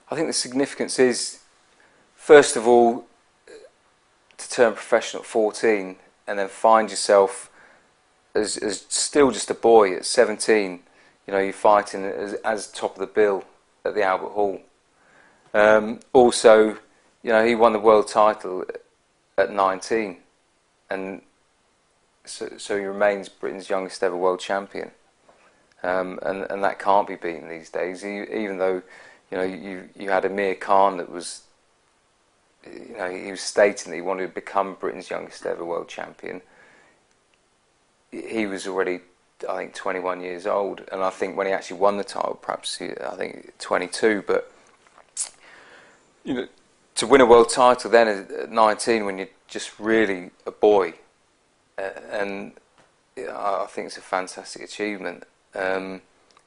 I think the significance is, first of all, to turn professional at 14 and then find yourself as still just a boy at 17. You know, you're fighting as top of the bill at the Albert Hall. Also, you know, he won the world title at 19, and so he remains Britain's youngest ever world champion. And that can't be beaten these days. Even though, you know, you had Amir Khan that was, you know, he was stating that he wanted to become Britain's youngest ever world champion. He was already, I think, 21 years old, and I think when he actually won the title, perhaps I think 22. But you know, to win a world title then at 19, when you're just really a boy, and you know, I think it's a fantastic achievement.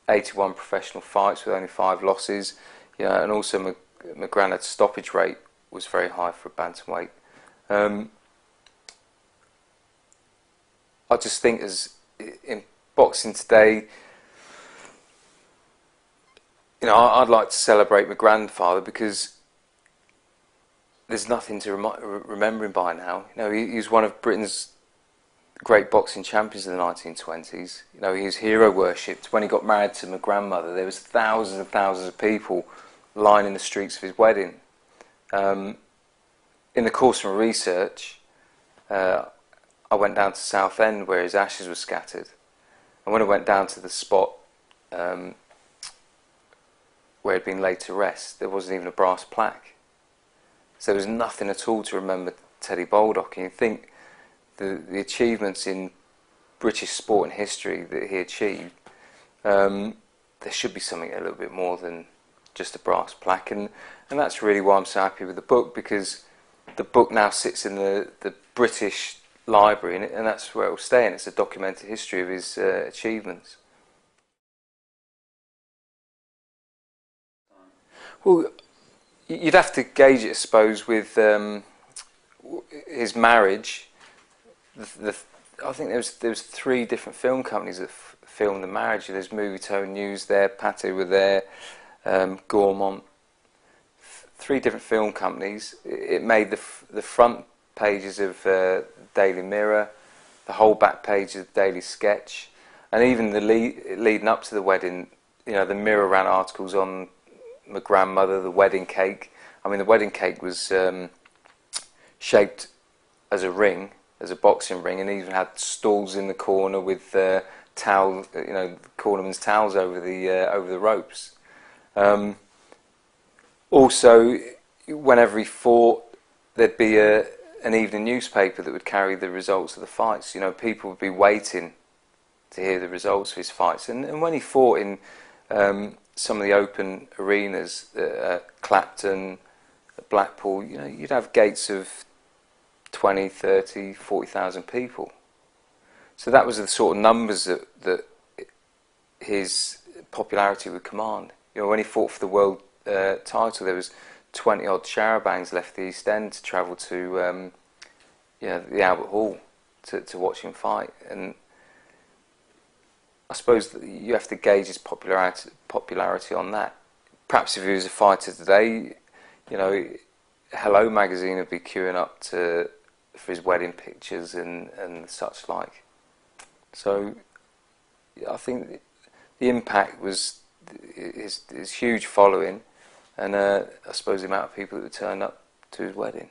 81 professional fights with only 5 losses, you know, and also McGranna's stoppage rate was very high for a bantamweight. I just think, as in boxing today, you know, I'd like to celebrate my grandfather, because there's nothing to remember him by now. You know, he was one of Britain's great boxing champions in the 1920s. You know, he was hero worshipped. When he got married to my grandmother, there was thousands and thousands of people lining the streets of his wedding. In the course of my research, I went down to Southend where his ashes were scattered, and when I went down to the spot where he'd been laid to rest, there wasn't even a brass plaque. So there was nothing at all to remember Teddy Baldock. And you think the achievements in British sport and history that he achieved, there should be something a little bit more than just a brass plaque. And that's really why I'm so happy with the book, because the book now sits in the British Library, and that's where it will stay, and it's a documented history of his achievements. Well, you'd have to gauge it, I suppose, with his marriage. I think there was 3 different film companies that filmed the marriage. There's Movietone News there, Pathé were there, Gaumont. 3 different film companies. It made the front pages of Daily Mirror, the whole back page of the Daily Sketch, and even the leading up to the wedding. You know, the Mirror ran articles on my grandmother, the wedding cake. I mean, the wedding cake was shaped as a ring, as a boxing ring, and even had stools in the corner with towel, you know, cornerman's towels over the ropes. Also, whenever he fought, there'd be an evening newspaper that would carry the results of the fights. You know, people would be waiting to hear the results of his fights. And when he fought in some of the open arenas, Clapton, Blackpool, you know, you'd have gates of 20, 30, 40,000 people. So that was the sort of numbers that his popularity would command. You know, when he fought for the world title, there was 20 odd charabangs left the East End to travel to you know, the Albert Hall to watch him fight. And I suppose that you have to gauge his popularity on that. Perhaps if he was a fighter today, you know, Hello magazine would be queuing up for his wedding pictures and such like. So I think the impact was his huge following, and I suppose the amount of people that would turn up to his wedding.